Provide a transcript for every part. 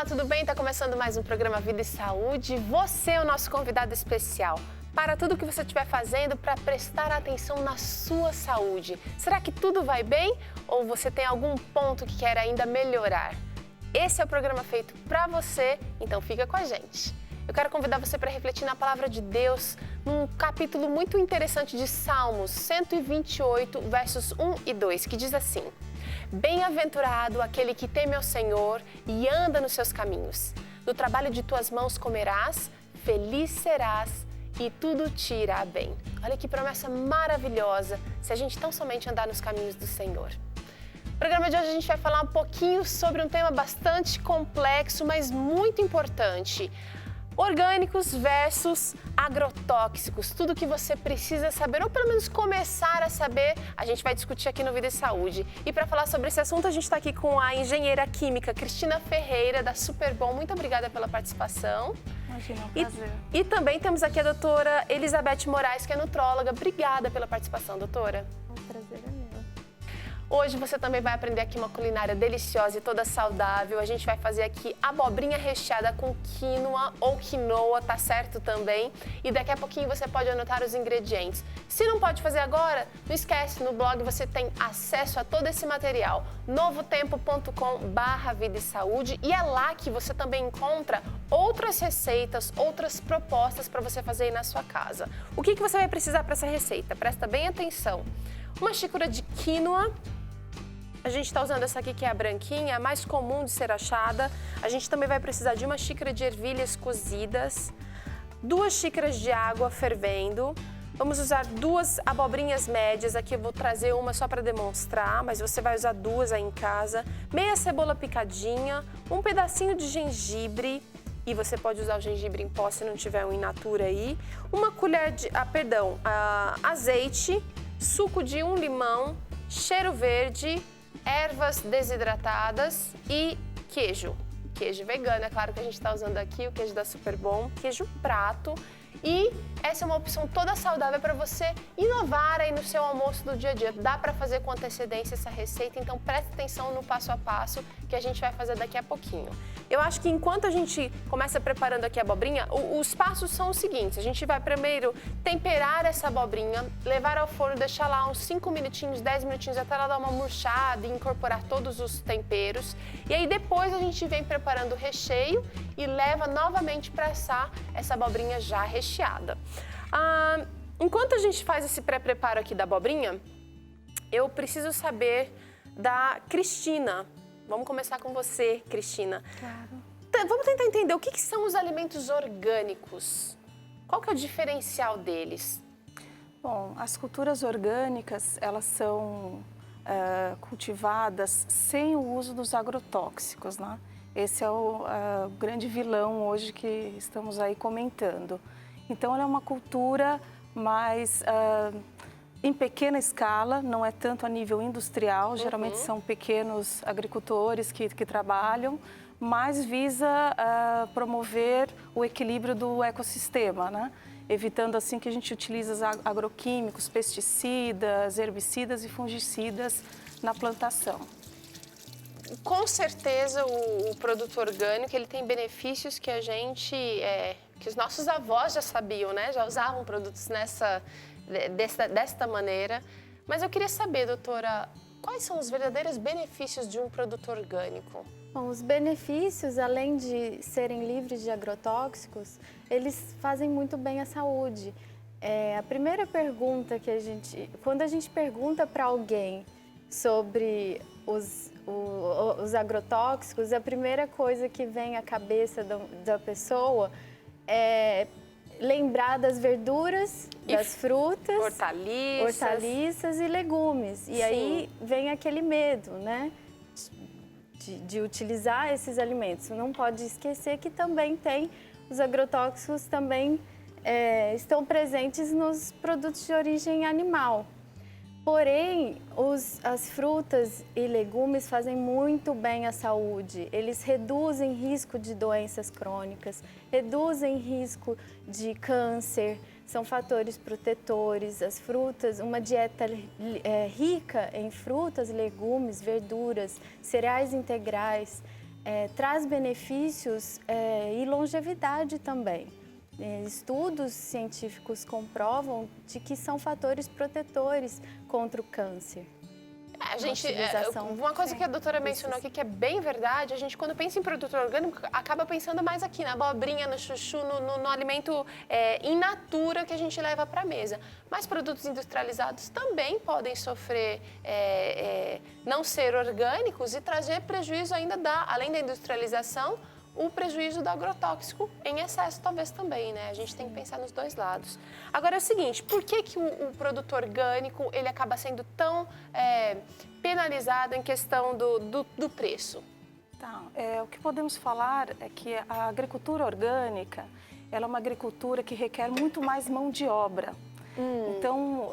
Olá, tudo bem? Está começando mais um programa Vida e Saúde. Você é o nosso convidado especial. Para tudo que você estiver fazendo para prestar atenção na sua saúde. Será que tudo vai bem ou você tem algum ponto que quer ainda melhorar? Esse é o programa feito para você, então fica com a gente. Eu quero convidar você para refletir na palavra de Deus, num capítulo muito interessante de Salmos 128, versos 1 e 2, que diz assim: Bem-aventurado aquele que teme ao Senhor e anda nos seus caminhos. Do trabalho de tuas mãos comerás, feliz serás e tudo te irá bem. Olha que promessa maravilhosa, se a gente tão somente andar nos caminhos do Senhor. No programa de hoje a gente vai falar um pouquinho sobre um tema bastante complexo, mas muito importante. Orgânicos versus agrotóxicos, tudo que você precisa saber, ou pelo menos começar a saber, a gente vai discutir aqui no Vida e Saúde. E para falar sobre esse assunto, a gente está aqui com a engenheira química Cristina Ferreira, da Superbom. Muito obrigada pela participação. Imagina, é um prazer. E também temos aqui a doutora Elizabeth Moraes, que é nutróloga. Obrigada pela participação, doutora. O prazer é meu. Hoje você também vai aprender aqui uma culinária deliciosa e toda saudável. A gente vai fazer aqui abobrinha recheada com quinoa ou quinoa, tá certo também? E daqui a pouquinho você pode anotar os ingredientes. Se não pode fazer agora, não esquece, no blog você tem acesso a todo esse material. novotempo.com/vida e saúde, e é lá que você também encontra outras receitas, outras propostas para você fazer aí na sua casa. O que você vai precisar para essa receita? Presta bem atenção. Uma xícara de quinoa. A gente está usando essa aqui que é a branquinha, a mais comum de ser achada. A gente também vai precisar de uma xícara de ervilhas cozidas, 2 xícaras de água fervendo. Vamos usar 2 abobrinhas médias, aqui eu vou trazer uma só para demonstrar, mas você vai usar 2 aí em casa. Meia cebola picadinha, um pedacinho de gengibre, e você pode usar o gengibre em pó se não tiver um in natura aí. Uma colher de, azeite, suco de 1 limão, cheiro verde, ervas desidratadas e queijo. Queijo vegano, é claro que a gente está usando aqui o queijo da Superbom, queijo prato. E essa é uma opção toda saudável para você inovar aí no seu almoço do dia a dia. Dá para fazer com antecedência essa receita, então preste atenção no passo a passo que a gente vai fazer daqui a pouquinho. Eu acho que enquanto a gente começa preparando aqui a abobrinha, os passos são os seguintes. A gente vai primeiro temperar essa abobrinha, levar ao forno, deixar lá uns 5 minutinhos, 10 minutinhos, até ela dar uma murchada e incorporar todos os temperos. E aí depois a gente vem preparando o recheio e leva novamente para assar essa abobrinha já recheada. Enquanto a gente faz esse pré-preparo aqui da abobrinha, eu preciso saber da Cristina. Vamos começar com você, Cristina. Claro. Vamos tentar entender o que são os alimentos orgânicos. Qual que é o diferencial deles? Bom, as culturas orgânicas, elas são cultivadas sem o uso dos agrotóxicos, né? Esse é o grande vilão hoje que estamos aí comentando. Então, ela é uma cultura mais em pequena escala, não é tanto a nível industrial, geralmente são pequenos agricultores que trabalham, mas visa promover o equilíbrio do ecossistema, né? Evitando assim que a gente utilize os agroquímicos, pesticidas, herbicidas e fungicidas na plantação. Com certeza o produto orgânico ele tem benefícios que a gente, que os nossos avós já sabiam, né? Já usavam produtos desta maneira. Mas eu queria saber, doutora, quais são os verdadeiros benefícios de um produto orgânico? Bom, os benefícios, além de serem livres de agrotóxicos, eles fazem muito bem à saúde. A primeira pergunta quando a gente pergunta para alguém sobre os agrotóxicos, a primeira coisa que vem à cabeça da pessoa é lembrar das verduras, das frutas, hortaliças e legumes. E aí vem aquele medo, né, de utilizar esses alimentos. Não pode esquecer que também tem os agrotóxicos também estão presentes nos produtos de origem animal. Porém, as frutas e legumes fazem muito bem à saúde. Eles reduzem risco de doenças crônicas, reduzem risco de câncer, são fatores protetores. As frutas, uma dieta rica em frutas, legumes, verduras, cereais integrais, traz benefícios e longevidade também. Estudos científicos comprovam de que são fatores protetores contra o câncer. Uma coisa que a doutora mencionou aqui que é bem verdade, a gente quando pensa em produto orgânico acaba pensando mais aqui na abobrinha, no chuchu, no alimento in natura que a gente leva para a mesa. Mas produtos industrializados também podem sofrer, não ser orgânicos e trazer prejuízo ainda além da industrialização, o prejuízo do agrotóxico em excesso talvez também, né? A gente tem que pensar nos dois lados. Agora é o seguinte, por que o produto orgânico ele acaba sendo tão penalizado em questão do preço? Tá, o que podemos falar é que a agricultura orgânica, ela é uma agricultura que requer muito mais mão de obra. Então,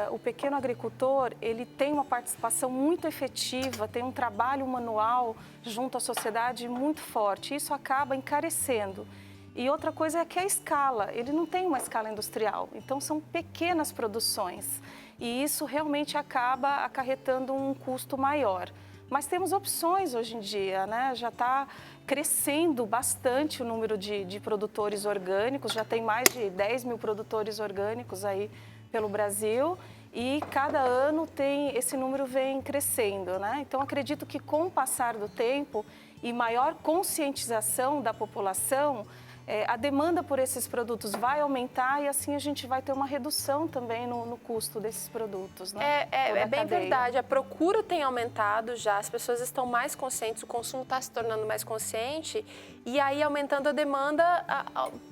o pequeno agricultor, ele tem uma participação muito efetiva, tem um trabalho manual junto à sociedade muito forte. Isso acaba encarecendo. E outra coisa é que a escala, ele não tem uma escala industrial. Então, são pequenas produções. E isso realmente acaba acarretando um custo maior. Mas temos opções hoje em dia, né? Já está crescendo bastante o número de produtores orgânicos, já tem mais de 10 mil produtores orgânicos aí pelo Brasil e cada ano esse número vem crescendo, né? Então acredito que com o passar do tempo e maior conscientização da população, a demanda por esses produtos vai aumentar e assim a gente vai ter uma redução também no custo desses produtos, né? É bem verdade, a procura tem aumentado já, as pessoas estão mais conscientes, o consumo está se tornando mais consciente e aí aumentando a demanda,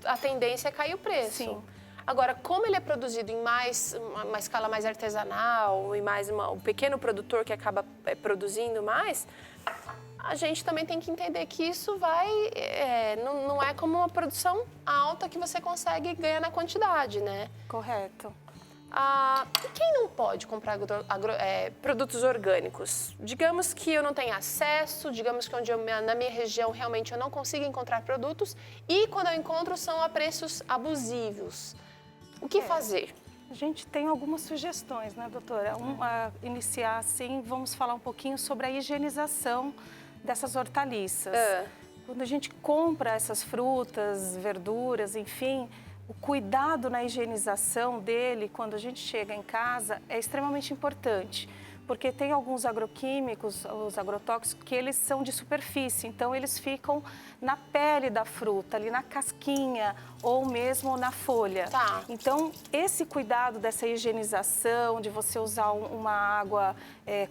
a tendência é cair o preço. Sim. Agora, como ele é produzido em uma escala mais artesanal e o pequeno produtor que acaba produzindo mais, a gente também tem que entender que isso não é como uma produção alta que você consegue ganhar na quantidade, né? Correto. E quem não pode comprar produtos orgânicos? Digamos que eu não tenho acesso, digamos que na minha região realmente eu não consigo encontrar produtos e quando eu encontro são a preços abusivos. O que fazer? A gente tem algumas sugestões, né, doutora? Iniciar assim, vamos falar um pouquinho sobre a higienização dessas hortaliças. Quando a gente compra essas frutas, verduras, enfim, o cuidado na higienização dele, quando a gente chega em casa, é extremamente importante. Porque tem alguns agroquímicos, os agrotóxicos, que eles são de superfície, então eles ficam na pele da fruta, ali na casquinha ou mesmo na folha. Tá. Então, esse cuidado dessa higienização, de você usar uma água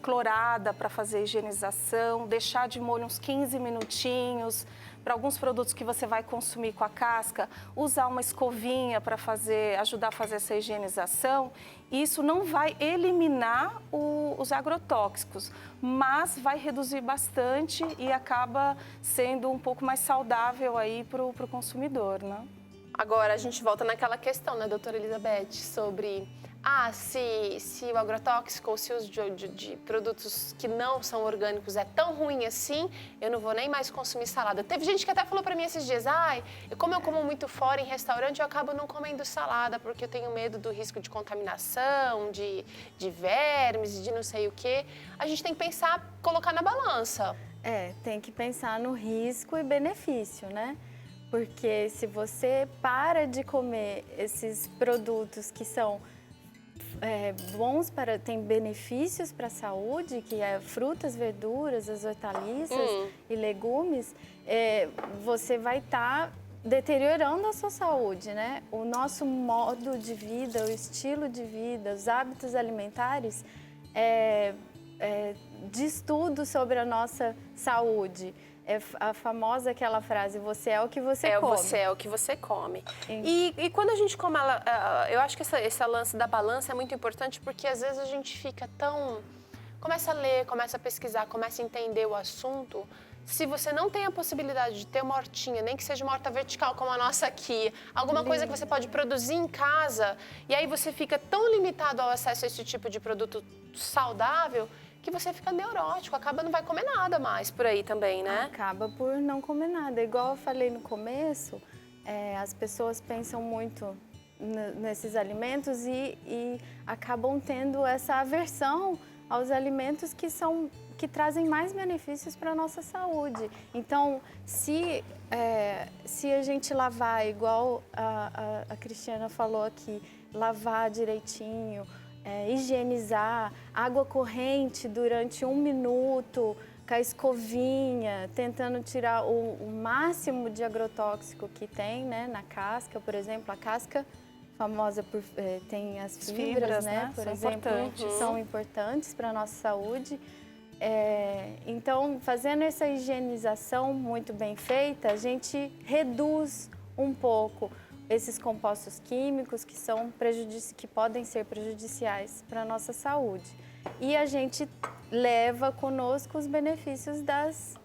clorada para fazer a higienização, deixar de molho uns 15 minutinhos. Para alguns produtos que você vai consumir com a casca, usar uma escovinha para ajudar a fazer essa higienização. Isso não vai eliminar os agrotóxicos, mas vai reduzir bastante e acaba sendo um pouco mais saudável aí para o consumidor, né? Agora, a gente volta naquela questão, né, doutora Elizabeth, sobre se o agrotóxico ou se o uso de produtos que não são orgânicos é tão ruim assim, eu não vou nem mais consumir salada. Teve gente que até falou pra mim esses dias, como eu como muito fora em restaurante, eu acabo não comendo salada, porque eu tenho medo do risco de contaminação, de vermes, de não sei o quê. A gente tem que pensar, colocar na balança. Tem que pensar no risco e benefício, né? Porque se você para de comer esses produtos que são bons tem benefícios para a saúde, que é frutas, verduras, as hortaliças e legumes, você vai estar deteriorando a sua saúde, né? O nosso modo de vida, o estilo de vida, os hábitos alimentares diz tudo sobre a nossa saúde. É a famosa aquela frase, você é o que você come. Você é o que você come. E quando a gente come, eu acho que esse lance da balança é muito importante porque às vezes a gente fica começa a ler, começa a pesquisar, começa a entender o assunto. Se você não tem a possibilidade de ter uma hortinha, nem que seja uma horta vertical como a nossa aqui, alguma coisa que você pode produzir em casa, e aí você fica tão limitado ao acesso a esse tipo de produto saudável, que você fica neurótico, acaba não vai comer nada mais por aí também, né? Acaba por não comer nada. Igual eu falei no começo, as pessoas pensam muito nesses alimentos e acabam tendo essa aversão aos alimentos que trazem mais benefícios para a nossa saúde. Então, se a gente lavar, igual a Cristiana falou aqui, lavar direitinho, higienizar, água corrente durante 1 minuto, com a escovinha, tentando tirar o máximo de agrotóxico que tem, né, na casca, por exemplo, a casca famosa por tem as fibras, né, por exemplo, são importantes para a nossa saúde. Então, fazendo essa higienização muito bem feita, a gente reduz um pouco esses compostos químicos que podem ser prejudiciais para a nossa saúde. E a gente leva conosco os benefícios das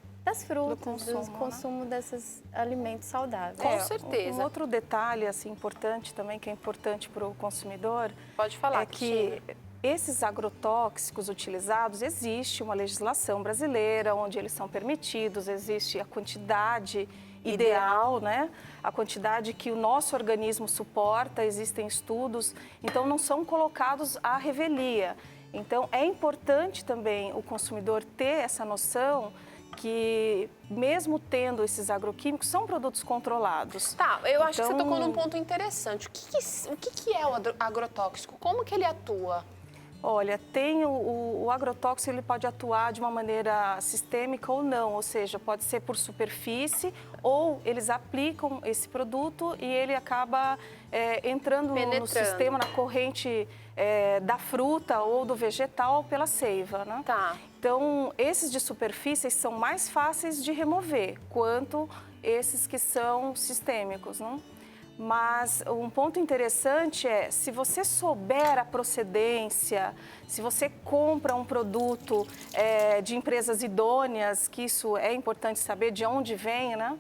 frutas, do consumo desses alimentos saudáveis. Com certeza. Um outro detalhe assim, importante também, que é importante para o consumidor, pode falar, é que esses agrotóxicos utilizados, existe uma legislação brasileira onde eles são permitidos, existe a quantidade ideal, né? A quantidade que o nosso organismo suporta, existem estudos, então não são colocados à revelia. Então, é importante também o consumidor ter essa noção que, mesmo tendo esses agroquímicos, são produtos controlados. Tá, eu acho que você tocou num ponto interessante. O que é o agrotóxico? Como que ele atua? Olha, tem o agrotóxico, ele pode atuar de uma maneira sistêmica ou não, ou seja, pode ser por superfície ou eles aplicam esse produto e ele acaba entrando no sistema, na corrente da fruta ou do vegetal pela seiva, né? Tá. Então, esses de superfície são mais fáceis de remover, quanto esses que são sistêmicos, né? Mas um ponto interessante é, se você souber a procedência, se você compra um produto de empresas idôneas, que isso é importante saber de onde vem, né?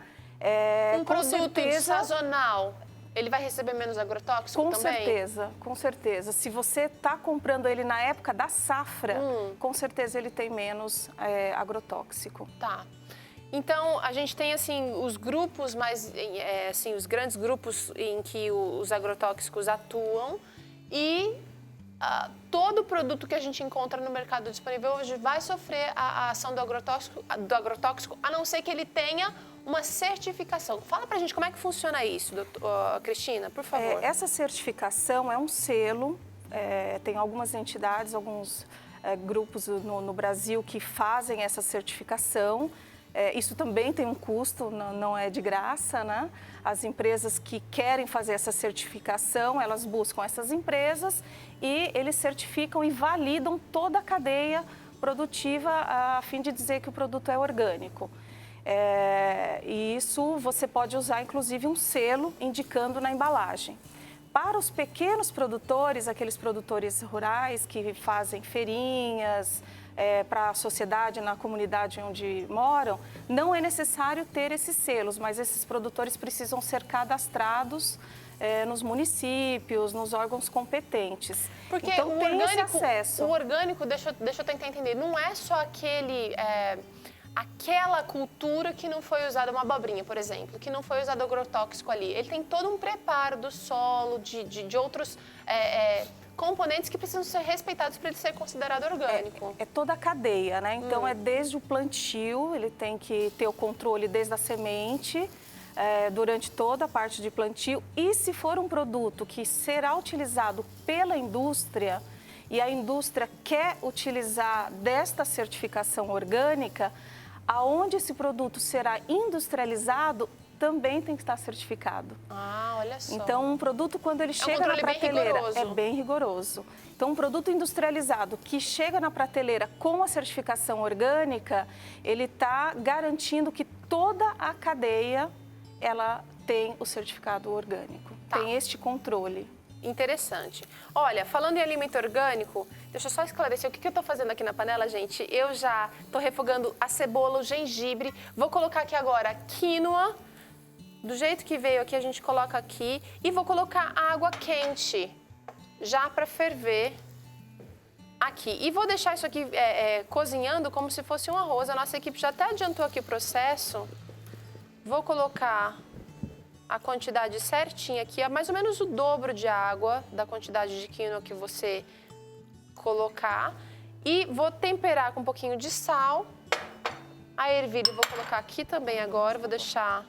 Um produto sazonal, ele vai receber menos agrotóxico também? Com certeza. Se você está comprando ele na época da safra, com certeza ele tem menos agrotóxico. Tá. Então, a gente tem, assim, os grupos os grandes grupos em que os agrotóxicos atuam e todo produto que a gente encontra no mercado disponível hoje vai sofrer a ação do agrotóxico, a não ser que ele tenha uma certificação. Fala pra gente como é que funciona isso, Cristina, por favor. Essa certificação é um selo, tem algumas entidades, alguns grupos no Brasil que fazem essa certificação. Isso também tem um custo, não é de graça, né? As empresas que querem fazer essa certificação, elas buscam essas empresas e eles certificam e validam toda a cadeia produtiva a fim de dizer que o produto é orgânico. E isso você pode usar, inclusive, um selo indicando na embalagem. Para os pequenos produtores, aqueles produtores rurais que fazem feirinhas, para a sociedade, na comunidade onde moram, não é necessário ter esses selos, mas esses produtores precisam ser cadastrados nos municípios, nos órgãos competentes. Porque então, tem esse acesso. O orgânico, deixa eu tentar entender, não é só aquela cultura que não foi usada, uma abobrinha, por exemplo, que não foi usado agrotóxico ali. Ele tem todo um preparo do solo, de outros componentes que precisam ser respeitados para ele ser considerado orgânico. É toda a cadeia, né? Então, é desde o plantio, ele tem que ter o controle desde a semente, durante toda a parte de plantio. E se for um produto que será utilizado pela indústria e a indústria quer utilizar desta certificação orgânica, aonde esse produto será industrializado, também tem que estar certificado. Ah, olha só. Então, um produto, quando ele chega na prateleira, é bem rigoroso. Então, um produto industrializado que chega na prateleira com a certificação orgânica, ele está garantindo que toda a cadeia, ela tem o certificado orgânico. Tá. Tem este controle. Interessante. Olha, falando em alimento orgânico, deixa eu só esclarecer o que eu estou fazendo aqui na panela, gente. Eu já estou refogando a cebola, o gengibre. Vou colocar aqui agora a quinoa. Do jeito que veio aqui, a gente coloca aqui. E vou colocar água quente, já para ferver aqui. E vou deixar isso aqui cozinhando como se fosse um arroz. A nossa equipe já até adiantou aqui o processo. Vou colocar a quantidade certinha aqui, mais ou menos o dobro de água da quantidade de quinoa que você colocar. E vou temperar com um pouquinho de sal. A ervilha eu vou colocar aqui também agora, vou deixar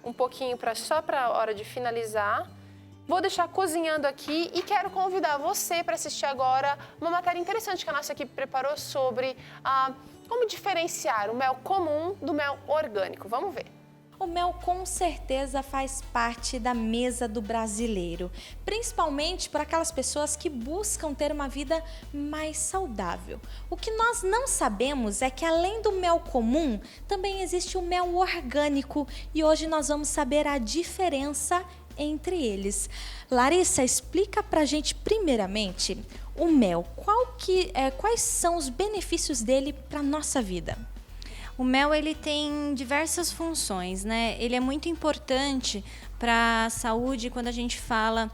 um pouquinho só para a hora de finalizar. Vou deixar cozinhando aqui e quero convidar você para assistir agora uma matéria interessante que a nossa equipe preparou sobre como diferenciar o mel comum do mel orgânico. Vamos ver. O mel com certeza faz parte da mesa do brasileiro, principalmente para aquelas pessoas que buscam ter uma vida mais saudável. O que nós não sabemos é que além do mel comum, também existe o mel orgânico e hoje nós vamos saber a diferença entre eles. Larissa, explica pra gente primeiramente o mel. Quais são os benefícios dele para nossa vida? O mel ele tem diversas funções, né? Ele é muito importante para a saúde quando a gente fala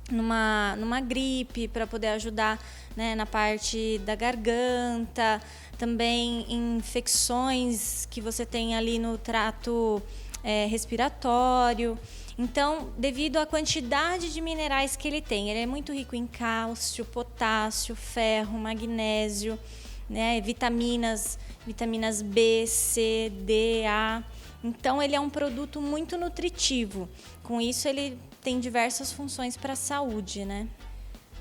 numa gripe, para poder ajudar, né, na parte da garganta, também em infecções que você tem ali no trato respiratório. Então, devido à quantidade de minerais que ele tem é muito rico em cálcio, potássio, ferro, magnésio, né, vitaminas B, C, D, A. Então, ele é um produto muito nutritivo. Com isso, ele tem diversas funções para a saúde, né?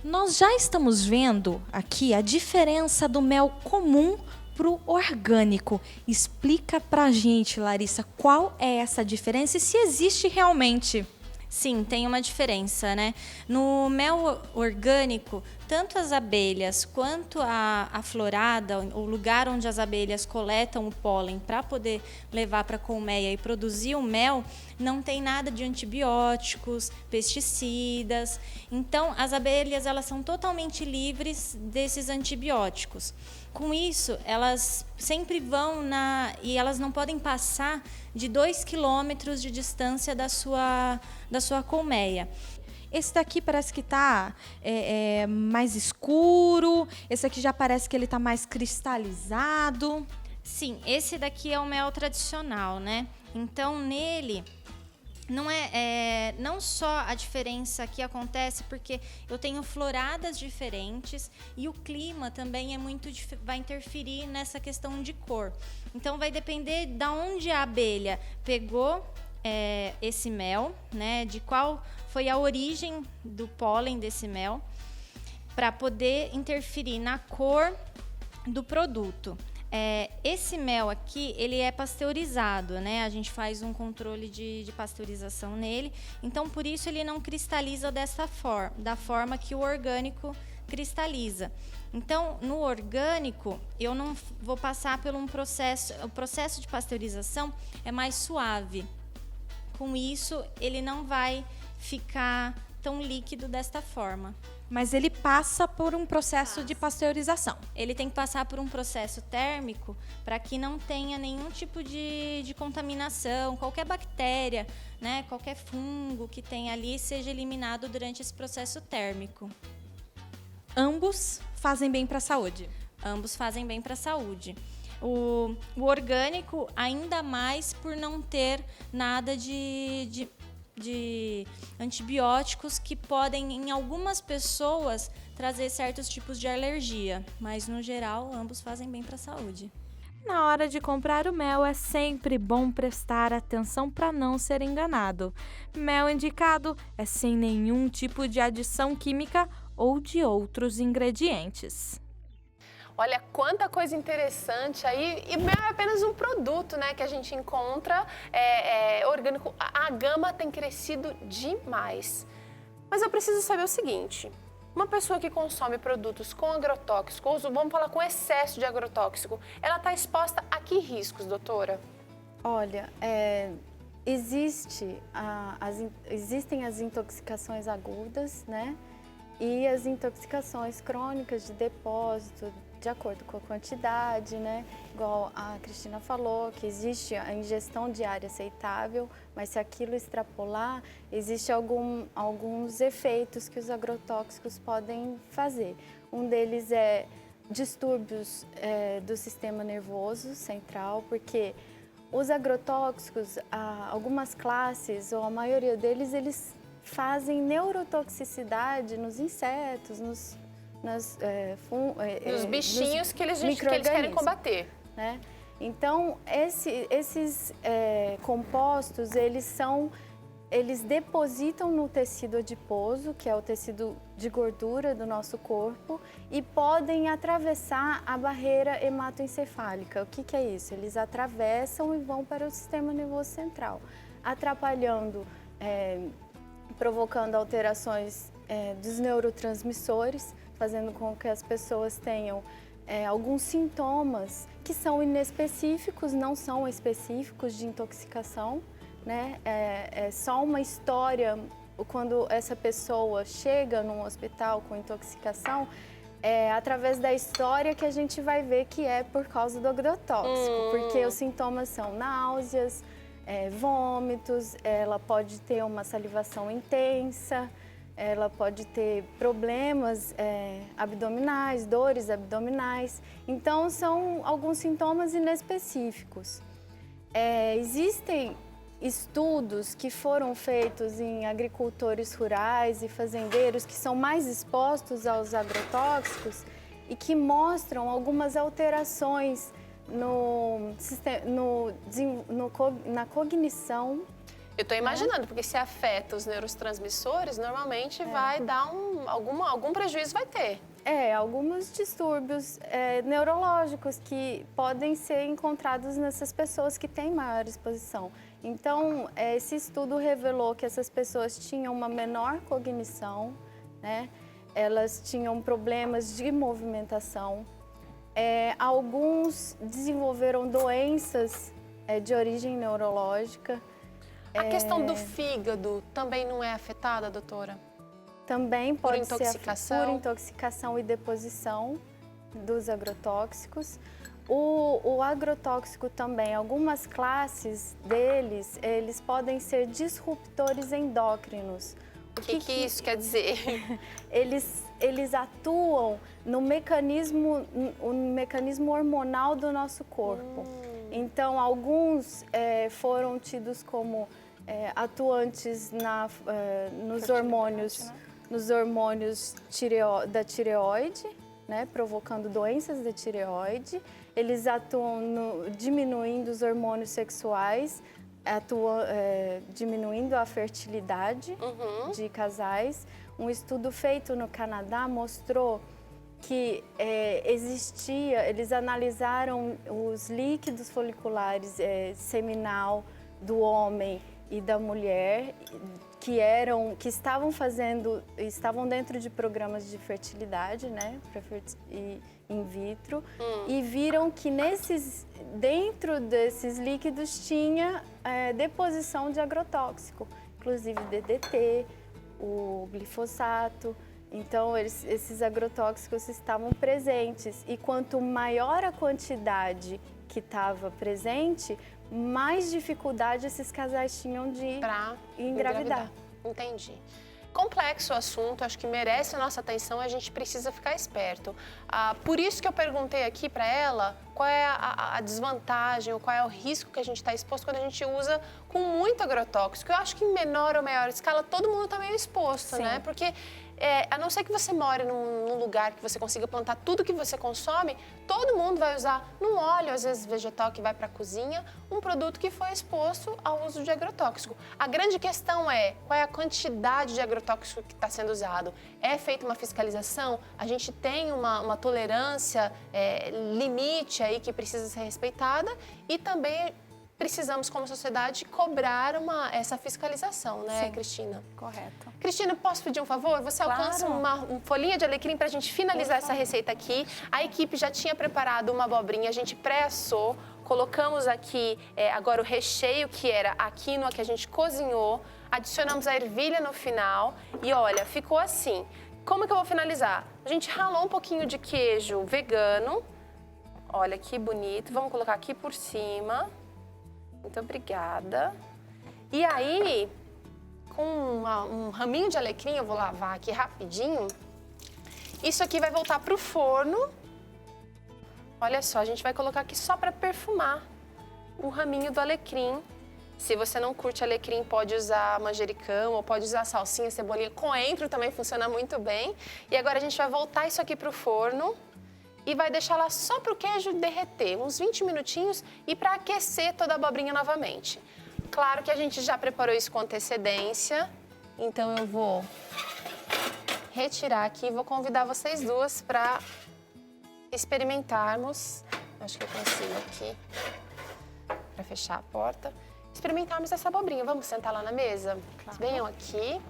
Nós já estamos vendo aqui a diferença do mel comum para o orgânico. Explica pra gente, Larissa, qual é essa diferença e se existe realmente. Sim, tem uma diferença, né? No mel orgânico, tanto as abelhas quanto a florada, o lugar onde as abelhas coletam o pólen para poder levar para a colmeia e produzir o mel, não tem nada de antibióticos, pesticidas. Então, as abelhas elas são totalmente livres desses antibióticos. Com isso, elas sempre vão e elas não podem passar de 2 quilômetros de distância da sua colmeia. Esse daqui parece que está mais escuro, esse aqui já parece que ele está mais cristalizado. Sim, esse daqui é o mel tradicional, né? Então, nele não só a diferença que acontece porque eu tenho floradas diferentes e o clima também vai interferir nessa questão de cor. Então vai depender de onde a abelha pegou esse mel, né? De qual foi a origem do pólen desse mel, para poder interferir na cor do produto. Esse mel aqui, ele é pasteurizado, né? A gente faz um controle de pasteurização nele, então por isso ele não cristaliza da forma que o orgânico cristaliza. Então, no orgânico, eu não vou passar por o processo de pasteurização é mais suave. Com isso, ele não vai ficar tão líquido desta forma. Mas ele passa por um processo de pasteurização. Ele tem que passar por um processo térmico para que não tenha nenhum tipo de contaminação, qualquer bactéria, né, qualquer fungo que tenha ali seja eliminado durante esse processo térmico. Ambos fazem bem para a saúde. Ambos fazem bem para a saúde. O orgânico, ainda mais por não ter nada de antibióticos que podem, em algumas pessoas, trazer certos tipos de alergia. Mas, no geral, ambos fazem bem para a saúde. Na hora de comprar o mel, é sempre bom prestar atenção para não ser enganado. Mel indicado é sem nenhum tipo de adição química ou de outros ingredientes. Olha quanta coisa interessante aí, e mel é apenas um produto, né, que a gente encontra orgânico. A gama tem crescido demais. Mas eu preciso saber o seguinte, uma pessoa que consome produtos com agrotóxico, vamos falar com excesso de agrotóxico, ela está exposta a que riscos, doutora? Olha, existem as intoxicações agudas, né? E as intoxicações crônicas de depósito, de acordo com a quantidade, né? Igual a Cristina falou, que existe a ingestão diária aceitável, mas se aquilo extrapolar, existe alguns efeitos que os agrotóxicos podem fazer. Um deles é distúrbios do sistema nervoso central, porque os agrotóxicos, algumas classes, ou a maioria deles, eles fazem neurotoxicidade nos insetos, Nos bichinhos que eles querem micro-organismos, combater. né? Então, esses compostos, eles depositam no tecido adiposo, que é o tecido de gordura do nosso corpo, e podem atravessar a barreira hematoencefálica. O que é isso? Eles atravessam e vão para o sistema nervoso central, atrapalhando, provocando alterações dos neurotransmissores, fazendo com que as pessoas tenham alguns sintomas que são inespecíficos, não são específicos de intoxicação, né? É só uma história, quando essa pessoa chega num hospital com intoxicação, através da história que a gente vai ver que é por causa do agrotóxico, porque os sintomas são náuseas, vômitos, ela pode ter uma salivação intensa, ela pode ter problemas abdominais, dores abdominais. Então, são alguns sintomas inespecíficos. Existem estudos que foram feitos em agricultores rurais e fazendeiros que são mais expostos aos agrotóxicos e que mostram algumas alterações na cognição. Eu estou imaginando, porque se afeta os neurotransmissores, normalmente vai dar algum prejuízo, vai ter. Alguns distúrbios neurológicos que podem ser encontrados nessas pessoas que têm maior exposição. Então, esse estudo revelou que essas pessoas tinham uma menor cognição, né? Elas tinham problemas de movimentação. Alguns desenvolveram doenças de origem neurológica. A questão do fígado também não é afetada, doutora? Também pode ser por intoxicação e deposição dos agrotóxicos. O agrotóxico também, algumas classes deles, eles podem ser disruptores endócrinos. O que isso quer dizer? Eles atuam no mecanismo hormonal do nosso corpo. Então, alguns foram tidos como atuantes nos hormônios da tireoide, né, provocando doenças da tireoide. Eles atuam diminuindo os hormônios sexuais, diminuindo a fertilidade de casais. Um estudo feito no Canadá mostrou que eles analisaram os líquidos foliculares seminal do homem e da mulher que estavam dentro de programas de fertilidade, né, in vitro, e viram que dentro desses líquidos tinha deposição de agrotóxico, inclusive DDT, o glifosato. Então, esses agrotóxicos estavam presentes, e quanto maior a quantidade que estava presente, mais dificuldade esses casais tinham de engravidar. Entendi. Complexo o assunto, acho que merece a nossa atenção e a gente precisa ficar esperto. Por isso que eu perguntei aqui para ela qual é a desvantagem ou qual é o risco que a gente está exposto quando a gente usa com muito agrotóxico. Eu acho que em menor ou maior escala todo mundo está meio exposto, Sim. né? Porque a não ser que você more num lugar que você consiga plantar tudo que você consome, todo mundo vai usar num óleo, às vezes vegetal que vai para a cozinha, um produto que foi exposto ao uso de agrotóxico. A grande questão é qual é a quantidade de agrotóxico que está sendo usado. É feita uma fiscalização? A gente tem uma tolerância limite aí que precisa ser respeitada, e também precisamos, como sociedade, cobrar essa fiscalização, né, Sim. Cristina? Correto. Cristina, posso pedir um favor? Você alcança uma folhinha de alecrim para a gente finalizar essa receita aqui. A equipe já tinha preparado uma abobrinha, a gente pré-assou, colocamos aqui agora o recheio, que era a quinoa que a gente cozinhou, adicionamos a ervilha no final e olha, ficou assim. Como que eu vou finalizar? A gente ralou um pouquinho de queijo vegano, olha que bonito, vamos colocar aqui por cima. Muito obrigada. E aí, com um raminho de alecrim, eu vou lavar aqui rapidinho. Isso aqui vai voltar para o forno. Olha só, a gente vai colocar aqui só para perfumar o raminho do alecrim. Se você não curte alecrim, pode usar manjericão ou pode usar salsinha, cebolinha. Coentro também funciona muito bem. E agora a gente vai voltar isso aqui para o forno e vai deixar lá só para o queijo derreter, uns 20 minutinhos e para aquecer toda a abobrinha novamente. Claro que a gente já preparou isso com antecedência, então eu vou retirar aqui e vou convidar vocês duas para experimentarmos. Acho que eu consigo aqui para fechar a porta. Experimentarmos essa abobrinha. Vamos sentar lá na mesa? Claro. Venham aqui.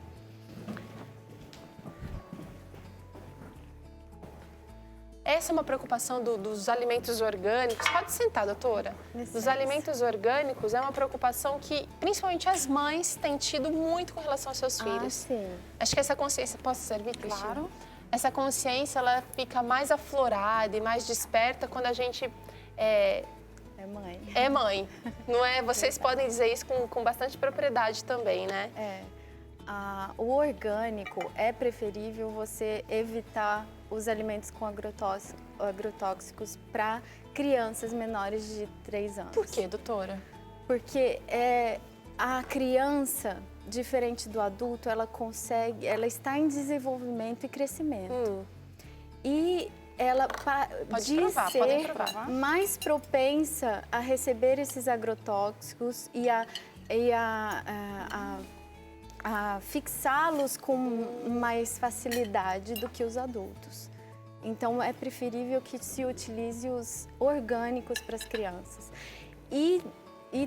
Essa é uma preocupação dos alimentos orgânicos. Pode sentar, doutora. Dos alimentos orgânicos é uma preocupação que, principalmente as mães, têm tido muito com relação aos seus filhos. Sim. Acho que essa consciência... Posso servir, Cristina? Claro. Essa consciência, ela fica mais aflorada e mais desperta quando a gente É mãe. é mãe, não é? Vocês podem dizer isso com bastante propriedade também, né? O orgânico é preferível você evitar os alimentos com agrotóxicos para crianças menores de 3 anos. Por quê, doutora? Porque a criança, diferente do adulto, ela está em desenvolvimento e crescimento. E ela podem provar. mais propensa a receber esses agrotóxicos e a fixá-los com mais facilidade do que os adultos. Então, é preferível que se utilize os orgânicos para as crianças. E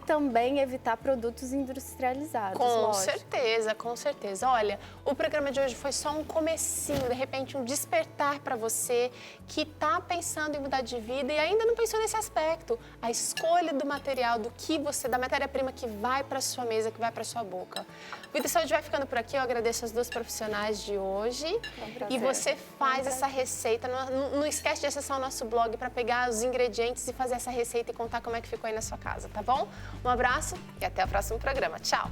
também evitar produtos industrializados, Com certeza, com certeza. Olha, o programa de hoje foi só um comecinho, de repente um despertar para você que está pensando em mudar de vida e ainda não pensou nesse aspecto. A escolha do material, da matéria-prima que vai para sua mesa, que vai para sua boca. O Vida e Saúde vai ficando por aqui. Eu agradeço as duas profissionais de hoje. E você faz essa receita. Não esquece de acessar o nosso blog para pegar os ingredientes e fazer essa receita e contar como é que ficou aí na sua casa, tá bom? Um abraço e até o próximo programa. Tchau!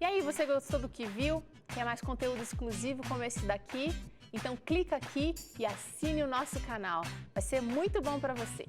E aí, você gostou do que viu? Quer mais conteúdo exclusivo como esse daqui? Então clica aqui e assine o nosso canal. Vai ser muito bom para você.